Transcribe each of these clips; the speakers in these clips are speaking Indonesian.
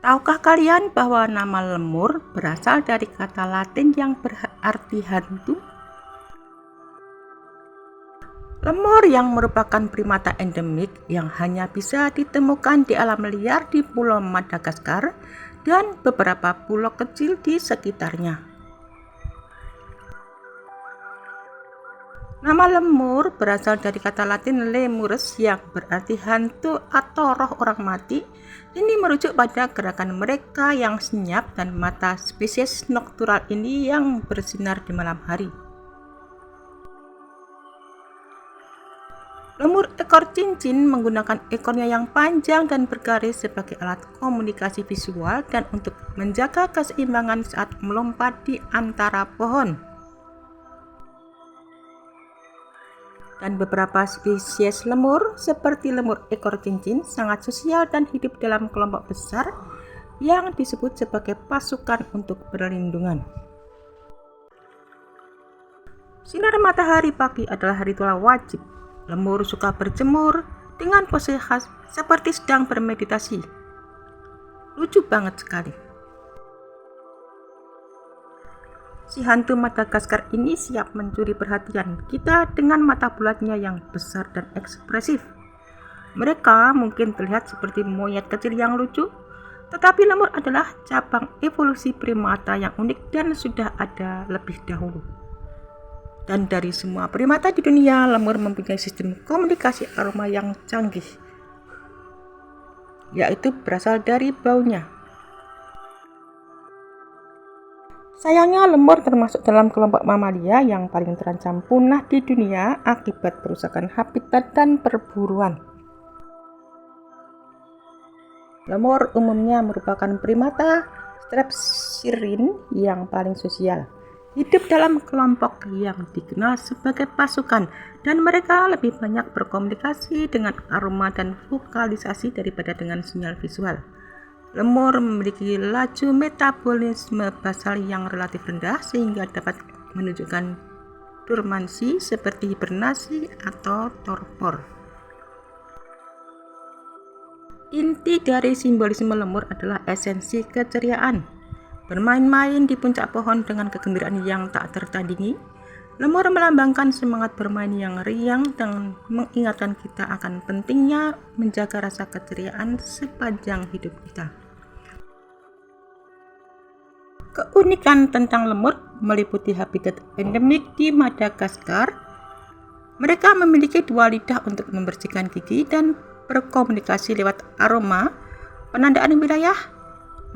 Tahukah kalian bahwa nama lemur berasal dari kata Latin yang berarti hantu? Lemur yang merupakan primata endemik yang hanya bisa ditemukan di alam liar di Pulau Madagaskar dan beberapa pulau kecil di sekitarnya. Nama lemur berasal dari kata Latin lemurus yang berarti hantu atau roh orang mati. Ini merujuk pada gerakan mereka yang senyap dan mata spesies noktural ini yang bersinar di malam hari. Lemur ekor cincin menggunakan ekornya yang panjang dan bergaris sebagai alat komunikasi visual dan untuk menjaga keseimbangan saat melompat di antara pohon. Dan beberapa spesies lemur seperti lemur ekor cincin sangat sosial dan hidup dalam kelompok besar yang disebut sebagai pasukan untuk perlindungan. Sinar matahari pagi adalah ritual wajib. Lemur suka berjemur dengan pose khas seperti sedang bermeditasi. Lucu banget sekali. Si hantu Madagaskar ini siap mencuri perhatian kita dengan mata bulatnya yang besar dan ekspresif. Mereka mungkin terlihat seperti monyet kecil yang lucu, tetapi lemur adalah cabang evolusi primata yang unik dan sudah ada lebih dahulu. Dan dari semua primata di dunia, lemur mempunyai sistem komunikasi aroma yang canggih, yaitu berasal dari baunya. Sayangnya, lemur termasuk dalam kelompok mamalia yang paling terancam punah di dunia akibat perusakan habitat dan perburuan. Lemur umumnya merupakan primata strepsirrhine yang paling sosial. Hidup dalam kelompok yang dikenal sebagai pasukan dan mereka lebih banyak berkomunikasi dengan aroma dan vokalisasi daripada dengan sinyal visual. Lemur memiliki laju metabolisme basal yang relatif rendah sehingga dapat menunjukkan dormansi seperti hibernasi atau torpor. Inti dari simbolisme lemur adalah esensi keceriaan. Bermain-main di puncak pohon dengan kegembiraan yang tak tertandingi, lemur melambangkan semangat bermain yang riang dan mengingatkan kita akan pentingnya menjaga rasa keceriaan sepanjang hidup kita. Keunikan tentang lemur meliputi habitat endemik di Madagaskar. Mereka memiliki dua lidah untuk membersihkan gigi dan berkomunikasi lewat aroma, penandaan wilayah,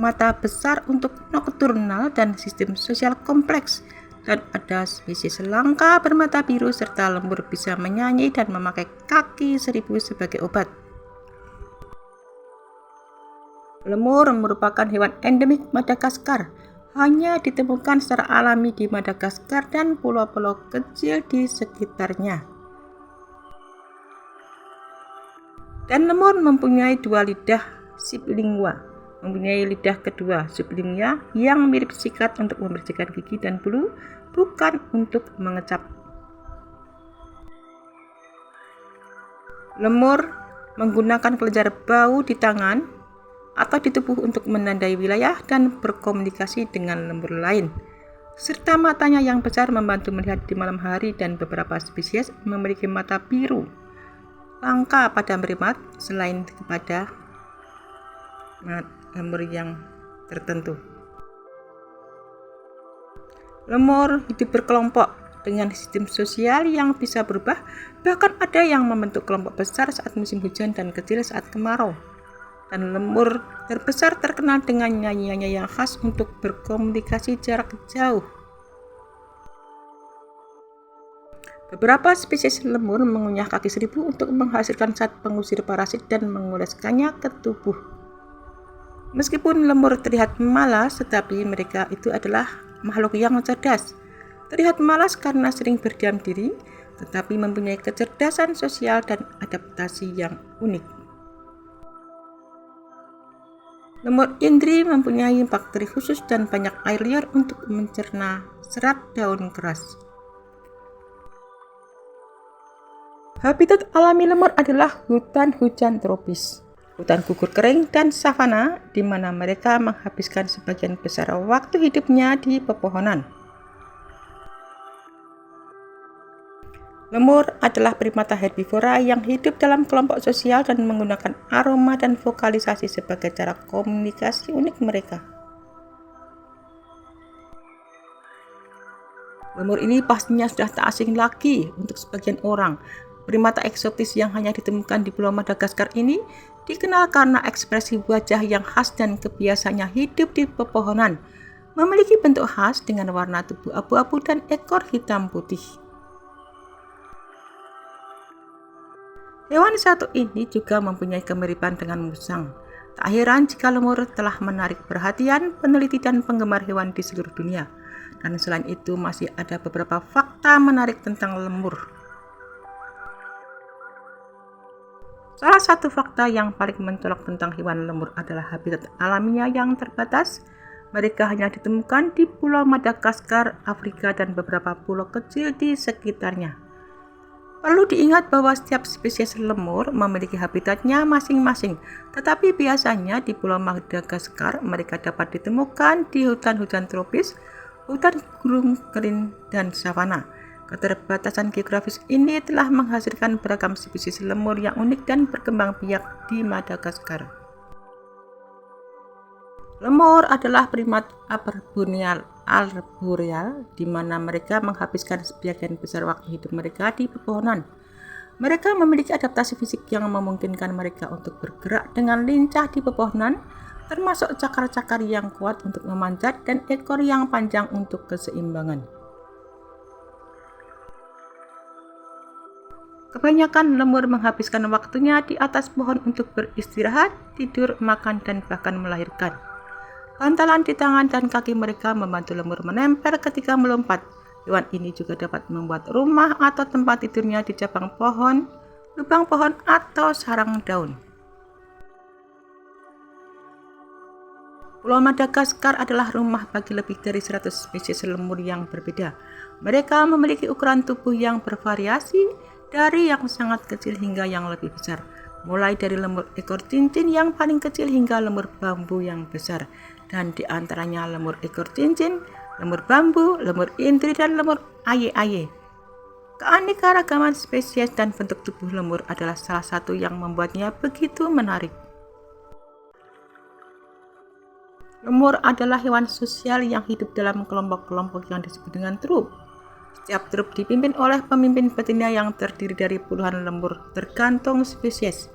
mata besar untuk nokturnal dan sistem sosial kompleks, dan ada spesies langka bermata biru serta lemur bisa menyanyi dan memakai kaki seribu sebagai obat. Lemur merupakan hewan endemik Madagaskar, hanya ditemukan secara alami di Madagaskar dan pulau-pulau kecil di sekitarnya. Dan lemur mempunyai dua lidah sublingual. Mempunyai lidah kedua sublingual yang mirip sikat untuk membersihkan gigi dan bulu, bukan untuk mengecap. Lemur menggunakan kelenjar bau di tangan atau di tubuh untuk menandai wilayah dan berkomunikasi dengan lemur lain, serta matanya yang besar membantu melihat di malam hari, dan beberapa spesies memiliki mata biru langka pada primat selain kepada lemur yang tertentu. Lemur hidup berkelompok dengan sistem sosial yang bisa berubah, bahkan ada yang membentuk kelompok besar saat musim hujan dan kecil saat kemarau. Dan lemur terbesar terkenal dengan nyanyiannya yang khas untuk berkomunikasi jarak jauh. Beberapa spesies lemur mengunyah kaki seribu untuk menghasilkan zat pengusir parasit dan mengoleskannya ke tubuh. Meskipun lemur terlihat malas, tetapi mereka itu adalah makhluk yang cerdas. Terlihat malas karena sering berdiam diri, tetapi mempunyai kecerdasan sosial dan adaptasi yang unik. Lemur indri mempunyai bakteri khusus dan banyak air liur untuk mencerna serat daun keras. Habitat alami lemur adalah hutan hujan tropis. hutan gugur kering, dan savana, di mana mereka menghabiskan sebagian besar waktu hidupnya di pepohonan. Lemur adalah primata herbivora yang hidup dalam kelompok sosial dan menggunakan aroma dan vokalisasi sebagai cara komunikasi unik mereka. Lemur ini pastinya sudah tak asing lagi untuk sebagian orang. Primata eksotis yang hanya ditemukan di Pulau Madagaskar ini dikenal karena ekspresi wajah yang khas dan kebiasaannya hidup di pepohonan. Memiliki bentuk khas dengan warna tubuh abu-abu dan ekor hitam putih. Hewan satu ini juga mempunyai kemiripan dengan musang. Tak heran jika lemur telah menarik perhatian peneliti dan penggemar hewan di seluruh dunia. Dan selain itu masih ada beberapa fakta menarik tentang lemur. Salah satu fakta yang paling mencolok tentang hewan lemur adalah habitat alaminya yang terbatas. Mereka hanya ditemukan di Pulau Madagaskar, Afrika, dan beberapa pulau kecil di sekitarnya. Perlu diingat bahwa setiap spesies lemur memiliki habitatnya masing-masing, tetapi biasanya di Pulau Madagaskar mereka dapat ditemukan di hutan hujan tropis, hutan gurun kering, dan savana. Keterbatasan geografis ini telah menghasilkan beragam spesies lemur yang unik dan berkembang biak di Madagaskar. Lemur adalah primat arboreal, di mana mereka menghabiskan sebagian besar waktu hidup mereka di pepohonan. Mereka memiliki adaptasi fisik yang memungkinkan mereka untuk bergerak dengan lincah di pepohonan, termasuk cakar-cakar yang kuat untuk memanjat dan ekor yang panjang untuk keseimbangan. Kebanyakan lemur menghabiskan waktunya di atas pohon untuk beristirahat, tidur, makan, dan bahkan melahirkan. Bantalan di tangan dan kaki mereka membantu lemur menempel ketika melompat. Hewan ini juga dapat membuat rumah atau tempat tidurnya di cabang pohon, lubang pohon, atau sarang daun. Pulau Madagaskar adalah rumah bagi lebih dari 100 spesies lemur yang berbeda. Mereka memiliki ukuran tubuh yang bervariasi, dari yang sangat kecil hingga yang lebih besar. Mulai dari lemur ekor cincin yang paling kecil hingga lemur bambu yang besar. Dan di antaranya lemur ekor cincin, lemur bambu, lemur indri, dan lemur aye-aye. Keanekaragaman spesies dan bentuk tubuh lemur adalah salah satu yang membuatnya begitu menarik. Lemur adalah hewan sosial yang hidup dalam kelompok-kelompok yang disebut dengan trup. Setiap trup dipimpin oleh pemimpin betina yang terdiri dari puluhan lemur tergantung spesies.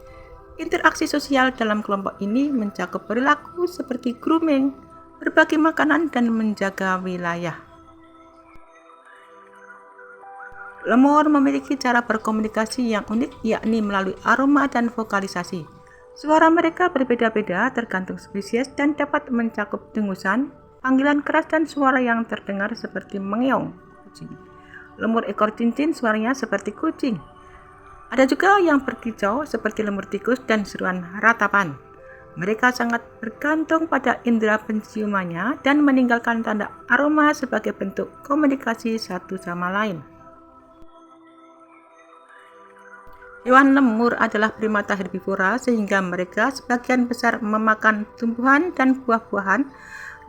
Interaksi sosial dalam kelompok ini mencakup perilaku seperti grooming, berbagi makanan, dan menjaga wilayah. Lemur memiliki cara berkomunikasi yang unik, yakni melalui aroma dan vokalisasi. Suara mereka berbeda-beda tergantung spesies dan dapat mencakup dengusan, panggilan keras, dan suara yang terdengar seperti mengeong kucing. Lemur ekor cincin suaranya seperti kucing. Ada juga yang berkicau seperti lemur tikus dan seruan ratapan. Mereka sangat bergantung pada indera penciumannya dan meninggalkan tanda aroma sebagai bentuk komunikasi satu sama lain. Hewan lemur adalah primata herbivora sehingga mereka sebagian besar memakan tumbuhan dan buah-buahan.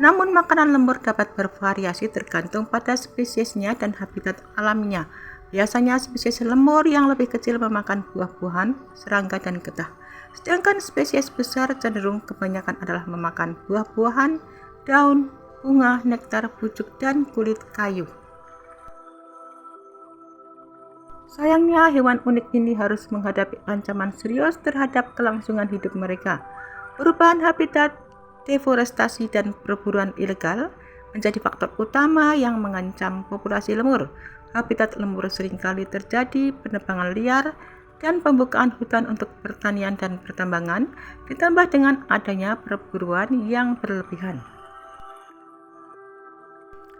Namun makanan lemur dapat bervariasi tergantung pada spesiesnya dan habitat alaminya. Biasanya spesies lemur yang lebih kecil memakan buah-buahan, serangga, dan getah. Sedangkan spesies besar cenderung kebanyakan adalah memakan buah-buahan, daun, bunga, nektar, pucuk, dan kulit kayu. Sayangnya hewan unik ini harus menghadapi ancaman serius terhadap kelangsungan hidup mereka. Perubahan habitat, deforestasi, dan perburuan ilegal menjadi faktor utama yang mengancam populasi lemur. Habitat lemur seringkali terjadi penebangan liar dan pembukaan hutan untuk pertanian dan pertambangan, ditambah dengan adanya perburuan yang berlebihan.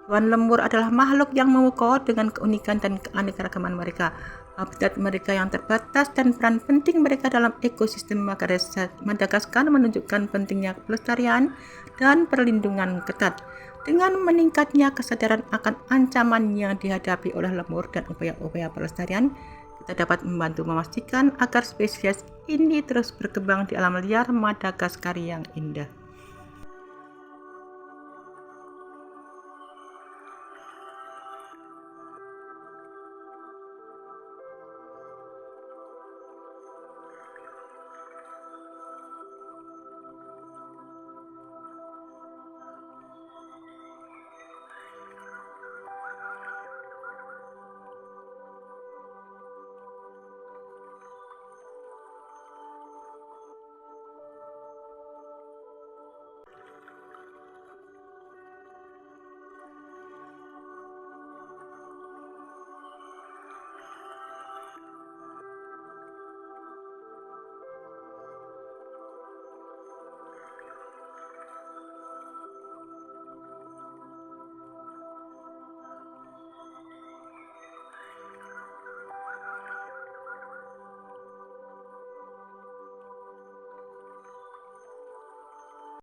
Hewan lemur adalah makhluk yang memukau dengan keunikan dan keanekaragaman mereka. Habitat mereka yang terbatas dan peran penting mereka dalam ekosistem Madagaskar menunjukkan pentingnya pelestarian dan perlindungan ketat. Dengan meningkatnya kesadaran akan ancaman yang dihadapi oleh lemur dan upaya-upaya pelestarian, kita dapat membantu memastikan agar spesies ini terus berkembang di alam liar Madagaskar yang indah.